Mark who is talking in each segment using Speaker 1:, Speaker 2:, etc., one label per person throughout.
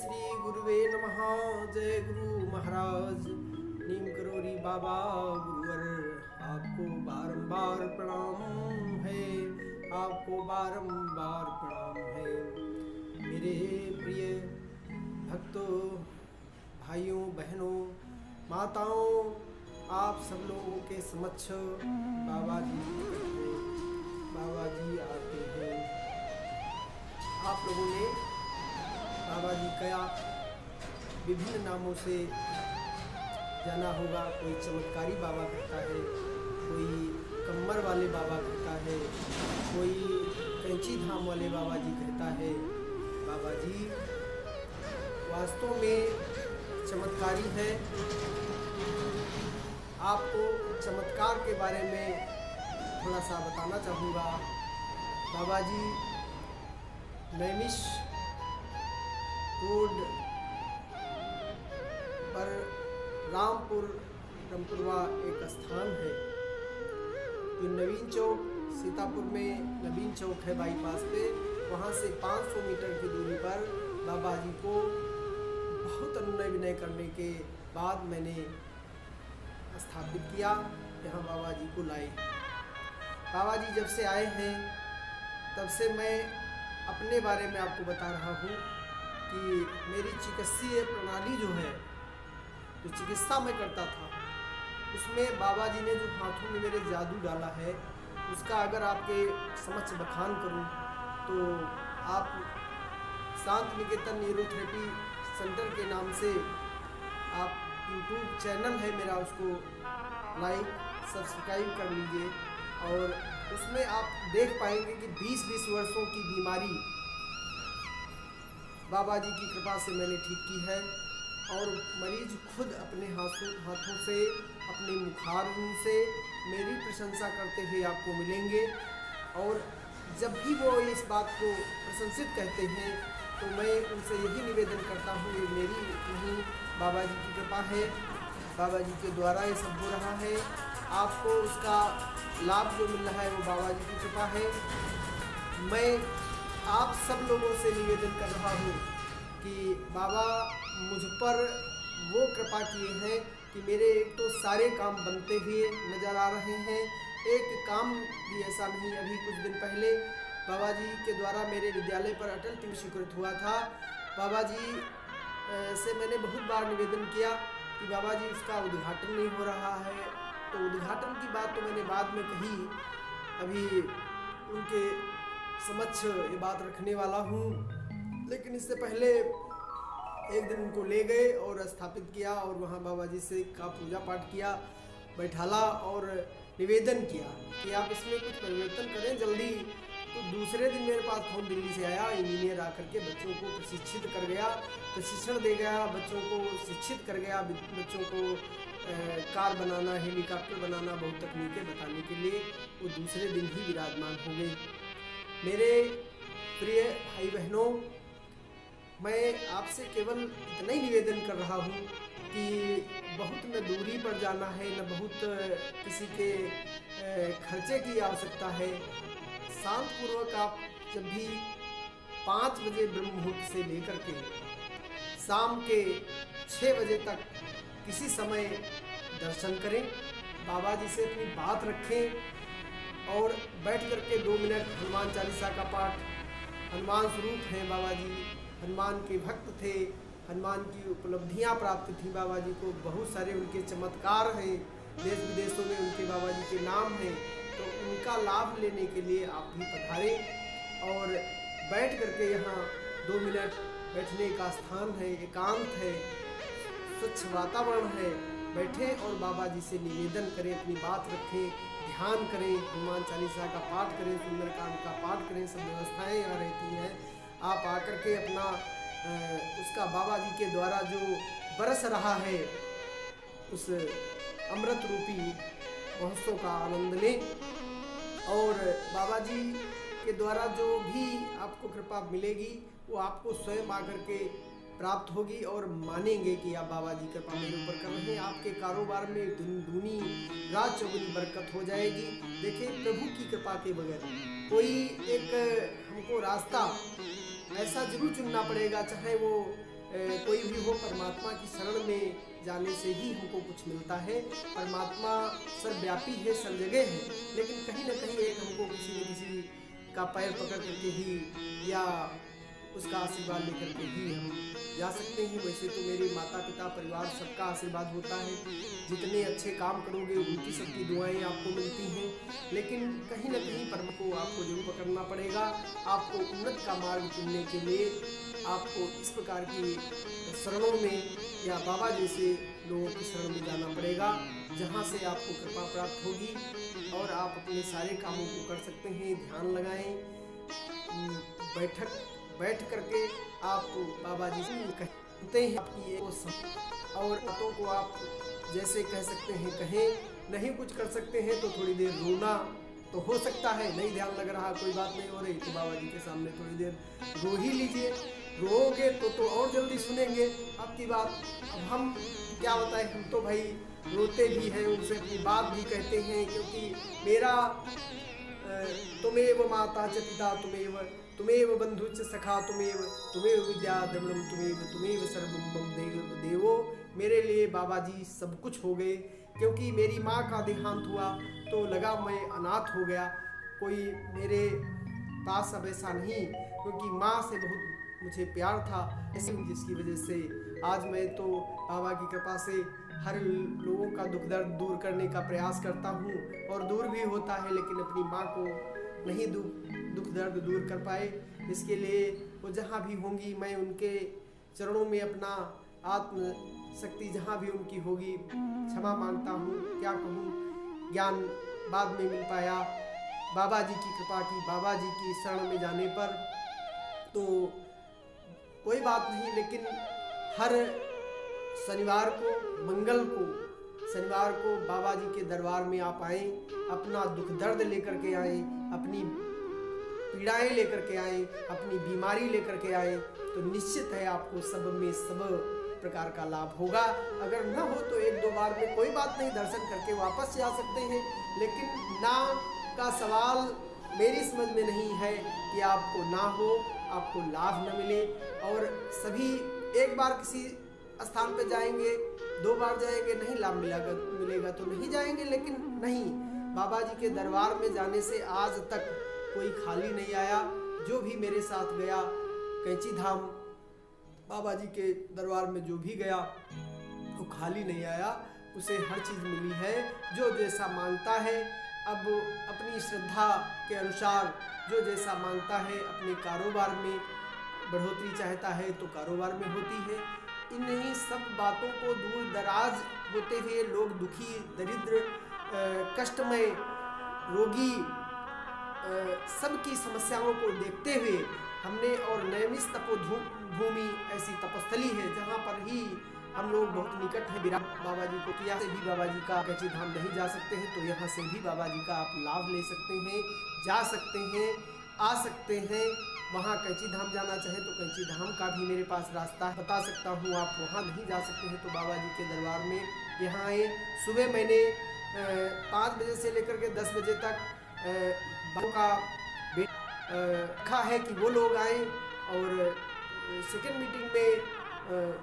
Speaker 1: श्री गुरुवे नमः। जय गुरु महाराज। नीम करोरी बाबा गुरुवर, आपको बारंबार प्रणाम है, आपको बारंबार प्रणाम है। मेरे प्रिय भक्तों, भाइयों, बहनों, माताओं, आप सब लोगों के समक्ष बाबा जी आते हैं। आप लोगों ने बाबा जी का विभिन्न नामों से जाना होगा। कोई चमत्कारी बाबा कहता है, कोई कमर वाले बाबा कहता है, कोई कैंची धाम वाले बाबा जी कहता है। बाबा जी वास्तव में चमत्कारी है। आपको चमत्कार के बारे में थोड़ा सा बताना चाहूँगा। बाबा जी नैमिष रोड पर रामपुर रमपुरवा एक स्थान है। जो नवीन चौक, सीतापुर में नवीन चौक है बाईपास पे, वहाँ से 500 मीटर की दूरी पर बाबा जी को बहुत अनुनय विनय करने के बाद मैंने स्थापित किया। यहाँ बाबा जी को लाए। बाबा जी जब से आए हैं तब से मैं अपने बारे में आपको बता रहा हूँ कि मेरी चिकित्सीय प्रणाली जो है, जो चिकित्सा मैं करता था, उसमें बाबा जी ने जो हाथों में मेरे जादू डाला है, उसका अगर आपके समक्ष बखान करूं तो आप शांत निकेतन न्यूरोथेरेपी सेंटर के नाम से आप यूट्यूब चैनल है मेरा, उसको लाइक सब्सक्राइब कर लीजिए और उसमें आप देख पाएंगे कि 20-20 वर्षों की बीमारी बाबा जी की कृपा से मैंने ठीक की है। और मरीज खुद अपने हाथों से, अपने मुखारविंद से मेरी प्रशंसा करते हुए आपको मिलेंगे। और जब भी वो इस बात को प्रशंसित कहते हैं तो मैं उनसे यही निवेदन करता हूँ, ये मेरी नहीं, बाबा जी की कृपा है, बाबा जी के द्वारा ये सब हो रहा है। आपको उसका लाभ जो मिल रहा है वो बाबा जी की कृपा है। मैं आप सब लोगों से निवेदन कर रहा हूँ कि बाबा मुझ पर वो कृपा किए हैं कि मेरे एक तो सारे काम बनते हुए नज़र आ रहे हैं। एक काम भी ऐसा नहीं, अभी कुछ दिन पहले बाबा जी के द्वारा मेरे विद्यालय पर अटल टिंक स्वीकृत हुआ था। बाबा जी से मैंने बहुत बार निवेदन किया कि बाबा जी उसका उद्घाटन नहीं हो रहा है, तो उद्घाटन की बात तो मैंने बाद में कही, अभी उनके समक्ष ये बात रखने वाला हूँ। लेकिन इससे पहले एक दिन उनको ले गए और स्थापित किया और वहाँ बाबा जी से का पूजा पाठ किया, बैठाला और निवेदन किया कि आप इसमें कुछ परिवर्तन करें जल्दी। तो दूसरे दिन मेरे पास फोन दिल्ली से आया, इंजीनियर आकर के बच्चों को प्रशिक्षित कर गया, प्रशिक्षण दे गया, बच्चों को शिक्षित कर गया, बच्चों को कार बनाना, हेलीकॉप्टर बनाना, बहुत तकनीकें बताने के लिए वो दूसरे दिन ही विराजमान हो गए। मेरे प्रिय भाई बहनों, मैं आपसे केवल इतना ही निवेदन कर रहा हूँ कि बहुत न दूरी पर जाना है, न बहुत किसी के खर्चे की आवश्यकता है। शांतपूर्वक आप जब भी 5 बजे ब्रह्म मुहूर्त से लेकर के शाम के 6 बजे तक किसी समय दर्शन करें, बाबा जी से अपनी बात रखें और बैठ करके 2 मिनट हनुमान चालीसा का पाठ। हनुमान स्वरूप हैं बाबा जी, हनुमान के भक्त थे, हनुमान की उपलब्धियां प्राप्त थी बाबा जी को, बहुत सारे उनके चमत्कार हैं, देश विदेशों में उनके बाबा जी के नाम हैं। तो उनका लाभ लेने के लिए आप भी पधारें और बैठ करके यहाँ 2 मिनट बैठने का स्थान है, एकांत है, स्वच्छ वातावरण है, बैठें और बाबा जी से निवेदन करें, अपनी बात रखें, ध्यान करें, हनुमान चालीसा का पाठ करें, सुंदरकांड का पाठ करें। सब व्यवस्थाएं यहाँ रहती हैं। आप आकर के अपना उसका बाबा जी के द्वारा जो बरस रहा है उस अमृत रूपी महोत्सव का आनंद लें और बाबा जी के द्वारा जो भी आपको कृपा मिलेगी वो आपको स्वयं आकर के प्राप्त होगी और मानेंगे कि आप बाबा जी कृपा मेरे ऊपर कर रहे हैं। आपके कारोबार में दूनी रात चौगुनी बरकत हो जाएगी। देखिए, प्रभु की कृपा के बगैर कोई एक हमको रास्ता ऐसा जरूर चुनना पड़ेगा, चाहे वो कोई भी हो, परमात्मा की शरण में जाने से ही हमको कुछ मिलता है। परमात्मा सर्वव्यापी है, सब जगह है, लेकिन कहीं ना कहीं एक हमको किसी न किसी का पैर पकड़ करके ही या उसका आशीर्वाद लेकर के ही हम जा सकते हैं। वैसे तो मेरे माता पिता परिवार सबका आशीर्वाद होता है, जितने अच्छे काम करोगे उनकी सबकी दुआएं आपको मिलती हैं, लेकिन कहीं ना कहीं परम को आपको जरूर पकड़ना पड़ेगा। आपको उन्नत का मार्ग चुनने के लिए आपको इस प्रकार की शरणों में या बाबा जैसे लोगों की शरण में जाना पड़ेगा, जहाँ से आपको कृपा प्राप्त होगी और आप अपने सारे कामों को कर सकते हैं। ध्यान लगाएं, बैठ करके आप बाबा जी से कहते हैं आपकी और बातों को आप जैसे कह सकते हैं कहें, नहीं कुछ कर सकते हैं तो थोड़ी देर रोना तो हो सकता है, नहीं ध्यान लग रहा, कोई बात नहीं हो रही तो बाबा जी के सामने थोड़ी देर रो ही लीजिए। रोओगे तो और जल्दी सुनेंगे आपकी बात। अब हम क्या बताएं, हम तो भाई रोते भी हैं, उनसे अपनी बात भी कहते हैं, क्योंकि मेरा तुमेव माता च पिता तुमेव बंधु च सखा तुमेव विद्या द्रविणम तुमेव सर्वम मम देवो। मेरे लिए बाबा जी सब कुछ हो गए, क्योंकि मेरी माँ का देहांत हुआ तो लगा मैं अनाथ हो गया, कोई मेरे पास अब ऐसा नहीं, क्योंकि माँ से बहुत मुझे प्यार था, जिसकी वजह से आज मैं तो बाबा की कृपा से हर लोगों का दुख दर्द दूर करने का प्रयास करता हूँ, और दूर भी होता है, लेकिन अपनी माँ को नहीं दुख दर्द दूर कर पाए। इसके लिए वो जहाँ भी होंगी मैं उनके चरणों में अपना आत्म शक्ति जहाँ भी उनकी होगी क्षमा मांगता हूँ। क्या कहूँ, ज्ञान बाद में मिल पाया बाबा जी की कृपा की, बाबा जी की शरण में जाने पर तो कोई बात नहीं, लेकिन हर शनिवार को बाबा जी के दरबार में आप आएँ, अपना दुख दर्द लेकर के आएँ, अपनी पीड़ाएं लेकर के आएँ, अपनी बीमारी लेकर के आएँ, तो निश्चित है आपको सब में सब प्रकार का लाभ होगा। अगर न हो तो एक दो बार में कोई बात नहीं, दर्शन करके वापस जा सकते हैं, लेकिन ना का सवाल मेरी समझ में नहीं है कि आपको ना हो, आपको लाभ न मिले। और सभी एक बार किसी स्थान पर जाएंगे, दो बार जाएंगे, नहीं लाभ मिलेगा तो नहीं जाएंगे, लेकिन नहीं, बाबा जी के दरबार में जाने से आज तक कोई खाली नहीं आया। जो भी मेरे साथ गया कैंची धाम बाबा जी के दरबार में, जो भी गया वो खाली नहीं आया, उसे हर चीज़ मिली है जो जैसा मांगता है। अब अपनी श्रद्धा के अनुसार जो जैसा मांगता है, अपने कारोबार में बढ़ोतरी चाहता है तो कारोबार में होती है। इन्हीं सब बातों को दूर दराज होते हुए लोग दुखी, दरिद्र, कष्टमय, रोगी, सबकी समस्याओं को देखते हुए हमने, और नैमिष तपोभूमि ऐसी तपस्थली है जहाँ पर ही हम लोग बहुत निकट है विराट बाबा जी को, यहाँ से भी बाबा जी का कैंची धाम नहीं जा सकते हैं तो यहाँ से भी बाबा जी का आप लाभ ले सकते हैं, जा सकते हैं, आ सकते हैं। वहाँ कैंची धाम जाना चाहे तो कैंची धाम का भी मेरे पास रास्ता बता सकता हूँ। आप वहाँ नहीं जा सकते हैं तो बाबा जी के दरबार में यहाँ आए। सुबह मैंने 5 बजे से लेकर के 10 बजे तक का रखा है कि वो लोग आए, और सेकेंड मीटिंग में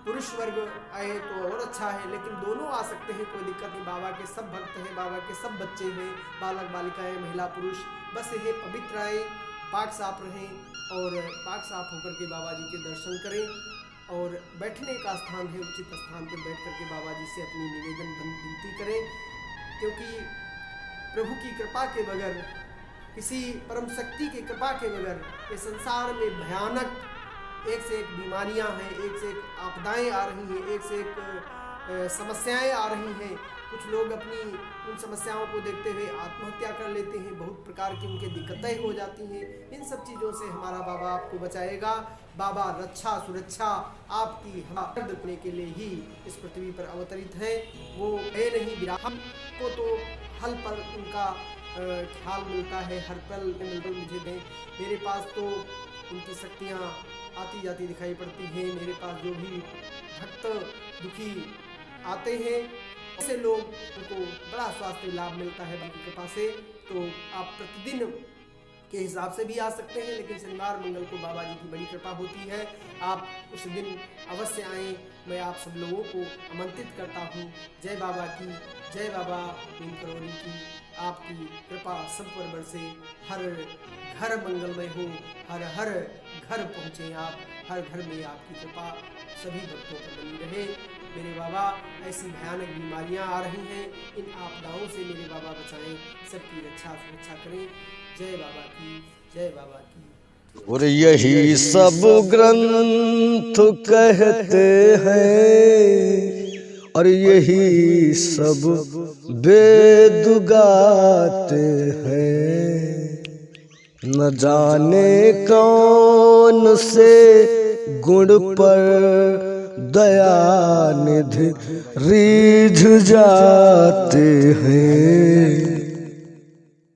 Speaker 1: पुरुष वर्ग आए तो और अच्छा है, लेकिन दोनों आ सकते हैं, कोई दिक्कत नहीं। बाबा के सब भक्त हैं, बाबा के सब बच्चे हैं, बालक बालिकाएं, महिला पुरुष, बस ये पवित्र आए, पाक साफ रहें और पाक साफ होकर के बाबा जी के दर्शन करें। और बैठने का स्थान है, उचित स्थान पर बैठ करके बाबा जी से अपनी निवेदन विनती करें, क्योंकि प्रभु की कृपा के बगैर, किसी परम शक्ति की कृपा के बगैर ये संसार में भयानक एक से एक बीमारियां हैं, एक से एक आपदाएं आ रही हैं, एक से एक समस्याएं आ रही हैं। कुछ लोग अपनी उन समस्याओं को देखते हुए आत्महत्या कर लेते हैं, बहुत प्रकार की उनके दिक्कतें हो जाती हैं। इन सब चीज़ों से हमारा बाबा आपको बचाएगा। बाबा रक्षा सुरक्षा आपकी दर्द करने के लिए ही इस पृथ्वी पर अवतरित है। वो है नहीं विराट, हमको तो हल पर उनका ख्याल मिलता है, हर पल मुझे दें। मेरे पास तो उनकी शक्तियाँ आती जाती दिखाई पड़ती हैं। मेरे पास जो भी भक्त दुखी आते हैं, ऐसे लोग उनको बड़ा स्वास्थ्य लाभ मिलता है बाकी कृपा से। तो आप प्रतिदिन के हिसाब से भी आ सकते हैं, लेकिन शनिवार मंगल को बाबा जी की बड़ी कृपा होती है। आप उस दिन अवश्य आएँ। मैं आप सब लोगों को आमंत्रित करता हूँ। जय बाबा की, जय बाबा नीम करौली की। आपकी कृपा सब पर बरसे, हर घर मंगलमय हो, हर हर घर पहुँचे आप, हर घर में आपकी कृपा सभी भक्तों पर बनी रहे। मेरे बाबा, ऐसी भयानक बीमारियां आ रही हैं, इन आपदाओं से मेरे बाबा बचाएं, सबकी रक्षा सुरक्षा करें। जय बाबा की, जय बाबा की।
Speaker 2: और यही सब ग्रंथ कहते हैं, और यही सब वेद गाते हैं। न जाने कौन से गुण पर दयानिधि रीझ जाते हैं।